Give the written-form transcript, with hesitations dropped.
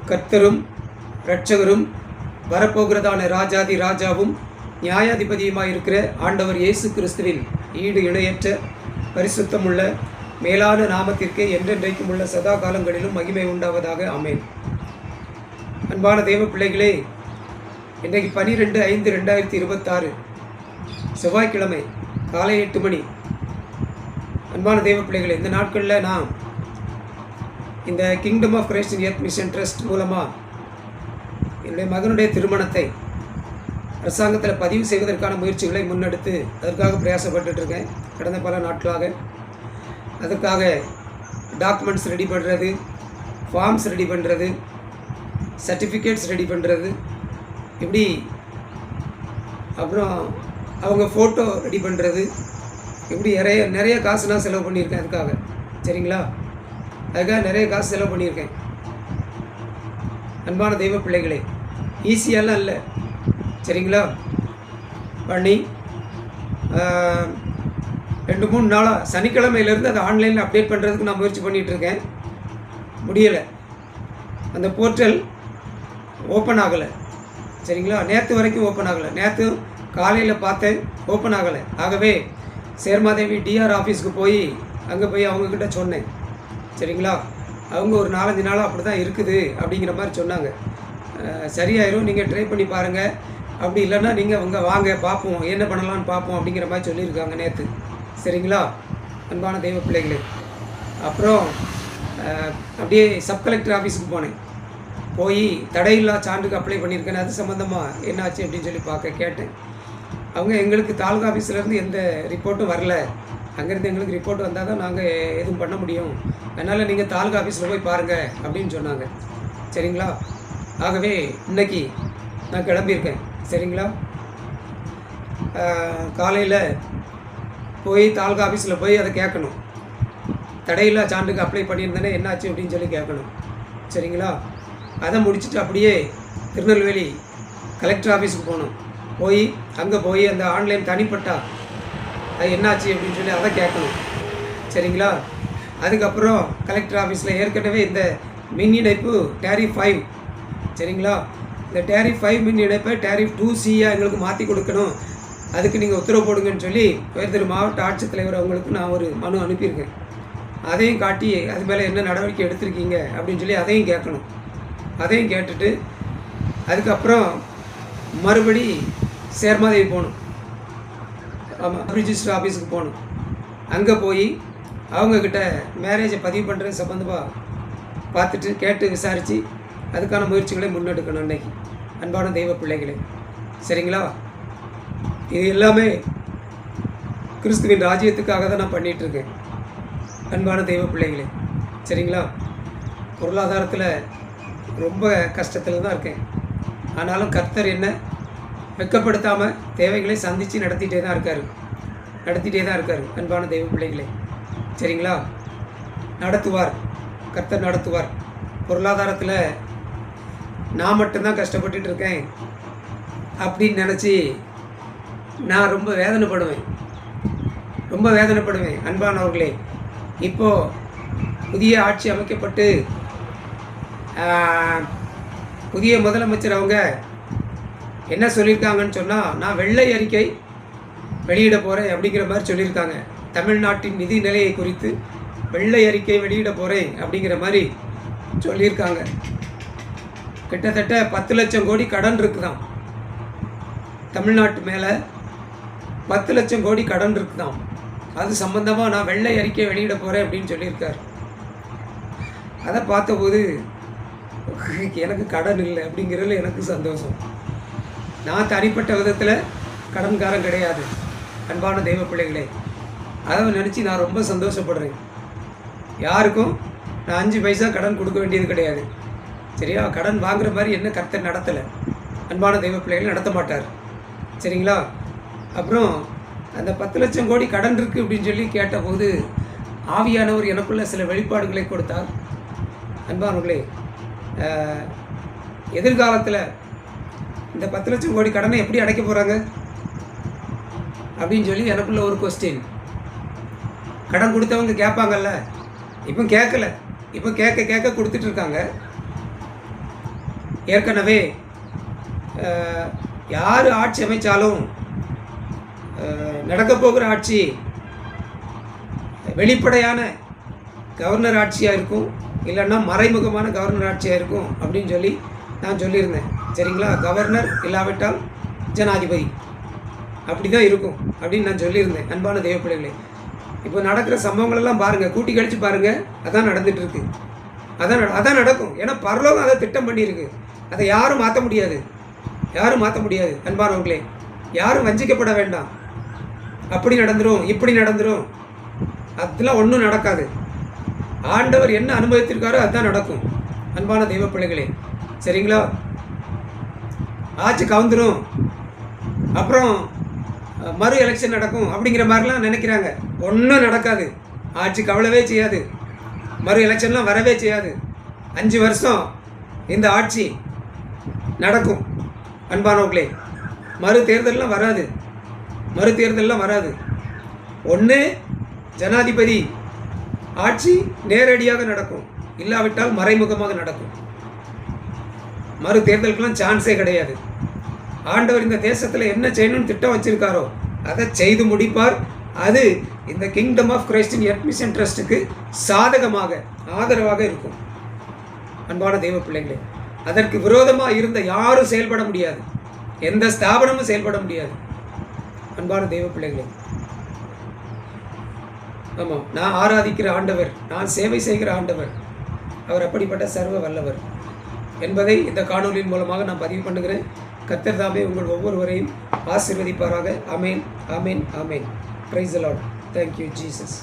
கர்த்தரும் இரட்சகரும் வரப்போகிறதான ராஜாதி ராஜாவும் நியாயாதிபதியுமாய் இருக்கிற ஆண்டவர் இயேசு கிறிஸ்துவின் ஈடு இணையற்ற பரிசுத்தமுள்ள மேலான நாமத்திற்கு என்றென்றைக்கும் உள்ள சதா காலங்களிலும் மகிமை உண்டாவதாக ஆமென். அன்பான தெய்வ பிள்ளைகளே, இன்றைக்கு 12/5/2026 செவ்வாய்க்கிழமை காலை 8 மணி. அன்பான தெய்வ பிள்ளைகளே, இந்த நாட்களில் நாம் இந்த kingdom of Christ in earth mission trust மூலமாக என்னுடைய மகனுடைய திருமணத்தை அரசாங்கத்தில் பதிவு செய்வதற்கான முயற்சிகளை முன்னெடுத்து அதற்காக பிரயாசப்பட்டுருக்கேன் கடந்த பல நாட்களாக. அதுக்காக டாக்குமெண்ட்ஸ் ரெடி பண்ணுறது, ஃபார்ம்ஸ் ரெடி பண்ணுறது, சர்டிஃபிகேட்ஸ் ரெடி பண்ணுறது, இப்படி அப்புறம் அவங்க ஃபோட்டோ ரெடி பண்ணுறது, இப்படி நிறைய காசு நான் செலவு பண்ணியிருக்கேன் அதுக்காக. சரிங்களா? அதுக்காக நிறைய காசு செலவு பண்ணியிருக்கேன். அன்பான தெய்வ பிள்ளைகளே, ஈஸியெல்லாம் இல்லை. சரிங்களா? பண்ணி 2-3 நாளாக சனிக்கிழமையிலேருந்து அதை ஆன்லைனில் அப்டேட் பண்ணுறதுக்கு நான் முயற்சி பண்ணிகிட்ருக்கேன். முடியலை. அந்த போர்ட்டல் ஓப்பன் ஆகலை. சரிங்களா? நேற்று வரைக்கும் ஓப்பன் ஆகலை. நேற்று காலையில் பார்த்தேன், ஓப்பன் ஆகலை. ஆகவே சேர்மாதேவி டிஆர் ஆஃபீஸ்க்கு போய் அங்கே போய் அவங்கக்கிட்ட சொன்னேன். சரிங்களா? அவங்க ஒரு 4-5 நாளாக அப்படி தான் இருக்குது அப்படிங்கிற மாதிரி சொன்னாங்க. சரியாயிரும், நீங்கள் ட்ரை பண்ணி பாருங்கள், அப்படி இல்லைன்னா நீங்கள் அவங்க வாங்க பார்ப்போம், என்ன பண்ணலான்னு பார்ப்போம் அப்படிங்கிற மாதிரி சொல்லியிருக்காங்க நேற்று. சரிங்களா? அன்பான தெய்வ பிள்ளைகளே, அப்புறம் அப்படியே சப் கலெக்டர் ஆஃபீஸுக்கு போனேன். போய் தடையில்லா சான்றுக்கு அப்ளை பண்ணியிருக்கேன். அது சம்மந்தமாக என்னாச்சு அப்படின்னு சொல்லி கேட்டேன். அவங்க எங்களுக்கு தாலுகா ஆஃபீஸ்லேருந்து எந்த ரிப்போர்ட்டும் வரல, அங்கேருந்து எங்களுக்கு ரிப்போர்ட் வந்தால் தான் நாங்கள் எதுவும் பண்ண முடியும், அதனால் நீங்கள் தாலுகா ஆஃபீஸில் போய் பாருங்கள் அப்படின்னு சொன்னாங்க. சரிங்களா? ஆகவே இன்றைக்கி நான் கிளம்பியிருக்கேன். சரிங்களா? காலையில் போய் தாலுகா ஆஃபீஸில் போய் அதை கேட்கணும். தடையில்லா சான்றுக்கு அப்ளை பண்ணியிருந்தேனே என்னாச்சு அப்படின்னு சொல்லி கேட்கணும். சரிங்களா? அதை முடிச்சுட்டு அப்படியே திருநெல்வேலி கலெக்டர் ஆஃபீஸுக்கு போகணும். அங்கே போய் அந்த ஆன்லைன் தனிப்பட்டா அது என்னாச்சு அப்படின்னு சொல்லி அதை கேட்கணும். சரிங்களா? அதுக்கப்புறம் கலெக்டர் ஆஃபீஸில் ஏற்கனவே இந்த மின் இணைப்பு டேரிஃப் 5, சரிங்களா, இந்த டேரிஃப் 5 மின் இணைப்பை டேரிஃப் 2Cயாக எங்களுக்கு மாற்றி கொடுக்கணும், அதுக்கு நீங்கள் உத்தரவு போடுங்கன்னு சொல்லி உயர்திரு மாவட்ட ஆட்சித்தலைவர் அவங்களுக்கு நான் ஒரு மனு அனுப்பியிருக்கேன். அதையும் காட்டி அது மேலே என்ன நடவடிக்கை எடுத்திருக்கீங்க அப்படின்னு சொல்லி அதையும் கேட்கணும். அதையும் கேட்டுட்டு அதுக்கப்புறம் மறுபடி சேர்மாதேவி போகணும். ஆமாம், ரிஜிஸ்டர் ஆஃபீஸுக்கு போகணும். அங்கே போய் அவங்கக்கிட்ட மேரேஜை பதிவு பண்ணுறது சம்மந்தமாக பார்த்துட்டு கேட்டு விசாரித்து அதுக்கான முயற்சிகளை முன்னெடுக்கணும் அன்னைக்கு. அன்பான தெய்வ பிள்ளைகளே, சரிங்களா? இது எல்லாமே கிறிஸ்துவின் ராஜ்யத்துக்காக தான் நான் பண்ணிகிட்ருக்கேன். அன்பான தெய்வ பிள்ளைகளே, சரிங்களா? பொருளாதாரத்தில் ரொம்ப கஷ்டத்தில் தான் இருக்கேன். ஆனாலும் கர்த்தர் என்ன வெட்கப்படுத்தாமல் தேவைகளை சந்தித்து நடத்திட்டே தான் இருக்கார். அன்பான தெய்வ பிள்ளைகளே, சரிங்களா? நடத்துவார், கர்த்தர் நடத்துவார். பொருளாதாரத்தில் நான் மட்டும்தான் கஷ்டப்பட்டுட்டு இருக்கேன் அப்படின்னு நினச்சி நான் ரொம்ப வேதனைப்படுவேன். அன்பானவர்களே, இப்போது புதிய ஆட்சி அமைக்கப்பட்டு புதிய முதலமைச்சர் அவங்க என்ன சொல்லியிருக்காங்கன்னு சொன்னால், நான் வெள்ளை அறிக்கை வெளியிட போகிறேன் அப்படிங்கிற மாதிரி சொல்லியிருக்காங்க. தமிழ்நாட்டின் நிதி நிலையை குறித்து வெள்ளை அறிக்கை வெளியிட போகிறேன் அப்படிங்கிற மாதிரி சொல்லியிருக்காங்க. கிட்டத்தட்ட 10 லட்சம் கோடி கடன் இருக்குதாம். தமிழ்நாட்டு மேலே 10 லட்சம் கோடி கடன் இருக்குதாம். அது சம்பந்தமாக நான் வெள்ளை அறிக்கை வெளியிட போகிறேன் அப்படின்னு சொல்லியிருக்கார். அதை பார்த்தபோது எனக்கு கடன் இல்லை அப்படிங்கிறதுல எனக்கு சந்தோஷம். நான் தனிப்பட்ட விதத்தில் கடன்காரன் கிடையாது. அன்பான தெய்வ பிள்ளைகளே, அதை நினச்சி நான் ரொம்ப சந்தோஷப்படுறேன். யாருக்கும் நான் 5 பைசா கடன் கொடுக்க வேண்டியது கிடையாது. சரியா? கடன் வாங்குகிற மாதிரி என்ன கர்த்தர் நடத்தலை. அன்பான தெய்வ பிள்ளைகளை நடத்த மாட்டார். சரிங்களா? அப்புறம் அந்த 10 லட்சம் கோடி கடன் இருக்குது அப்படின்னு சொல்லி கேட்டபோது ஆவியானவர் எனக்குள்ள சில வெளிப்பாடுகளை கொடுத்தார். அன்பானவர்களே, எதிர்காலத்தில் இந்த 10 லட்சம் கோடி கடனை எப்படி அடைக்க போகிறாங்க அப்படின்னு சொல்லி எனக்குள்ள ஒரு கொஸ்டின். கடன் கொடுத்தவங்க கேட்பாங்கல்ல, இப்போ கேட்கல, இப்போ கேட்க கொடுத்துட்ருக்காங்க. ஏற்கனவே யார் ஆட்சி அமைச்சாலும் நடக்க போகிற ஆட்சி வெளிப்படையான கவர்னர் ஆட்சியாக இருக்கும், இல்லைன்னா மறைமுகமான கவர்னர் ஆட்சியாக இருக்கும் அப்படின்னு சொல்லி நான் சொல்லியிருந்தேன். சரிங்களா? கவர்னர் இல்லாவிட்டால் ஜனாதிபதி, அப்படி தான் இருக்கும் அப்படின்னு நான் சொல்லியிருந்தேன். அன்பான தெய்வ பிள்ளைகளே, இப்போ நடக்கிற சம்பவங்களெல்லாம் பாருங்கள், கூட்டி கழிச்சு பாருங்கள். அதான் நடந்துகிட்ருக்கு, அதான் நடக்கும். ஏன்னா பரலோகம் அதை திட்டம் பண்ணியிருக்கு. அதை யாரும் மாற்ற முடியாது, யாரும் மாற்ற முடியாது. அன்பானவர்களே, யாரும் வஞ்சிக்கப்பட வேண்டாம். அப்படி நடந்துடும், இப்படி நடந்துடும், அதெல்லாம் ஒன்றும் நடக்காது. ஆண்டவர் என்ன அனுபவித்திருக்காரோ அதுதான் நடக்கும். அன்பான தெய்வ பிள்ளைகளே, சரிங்களா? ஆட்சி கவுந்துடும், அப்புறம் மறு எலெக்ஷன் நடக்கும் அப்படிங்கிற மாதிரிலாம் நினைக்கிறாங்க. ஒன்றும் நடக்காது. ஆட்சி கவலவே செய்யாது, மறு எலெக்ஷன்லாம் வரவே செய்யாது. 5 வருஷம் இந்த ஆட்சி நடக்கும். அன்பானவர்களே, மறு தேர்தல்லாம் வராது. ஒன்று ஜனாதிபதி ஆட்சி நேரடியாக நடக்கும், இல்லாவிட்டால் மறைமுகமாக நடக்கும். மறு தேர்தலுக்கெல்லாம் சான்ஸே கிடையாது. ஆண்டவர் இந்த தேசத்தில் என்ன செய்யணும்னு திட்டம் வச்சிருக்காரோ அதை செய்து முடிப்பார். அது இந்த கிங்டம் ஆஃப் கிரைஸ்டின் எர்த் மிஷன் ட்ரஸ்ட்டுக்கு சாதகமாக ஆதரவாக இருக்கும். அன்பான தெய்வ பிள்ளைகளே, அதற்கு விரோதமாக இருந்த யாரும் செயல்பட முடியாது, எந்த ஸ்தாபனமும் செயல்பட முடியாது. அன்பான தெய்வ பிள்ளைகளே, ஆமாம், நான் ஆராதிக்கிற ஆண்டவர், நான் சேவை செய்கிற ஆண்டவர், அவர் அப்படிப்பட்ட சர்வ வல்லவர் என்பதை இந்த காணொலியின் மூலமாக நான் பதிவு பண்ணுகிறேன். கர்த்தர் தாமே உங்கள் ஒவ்வொருவரையும் ஆசீர்வதிப்பாராக. ஆமேன், ஆமேன், ஆமேன். Praise the Lord. Thank you Jesus.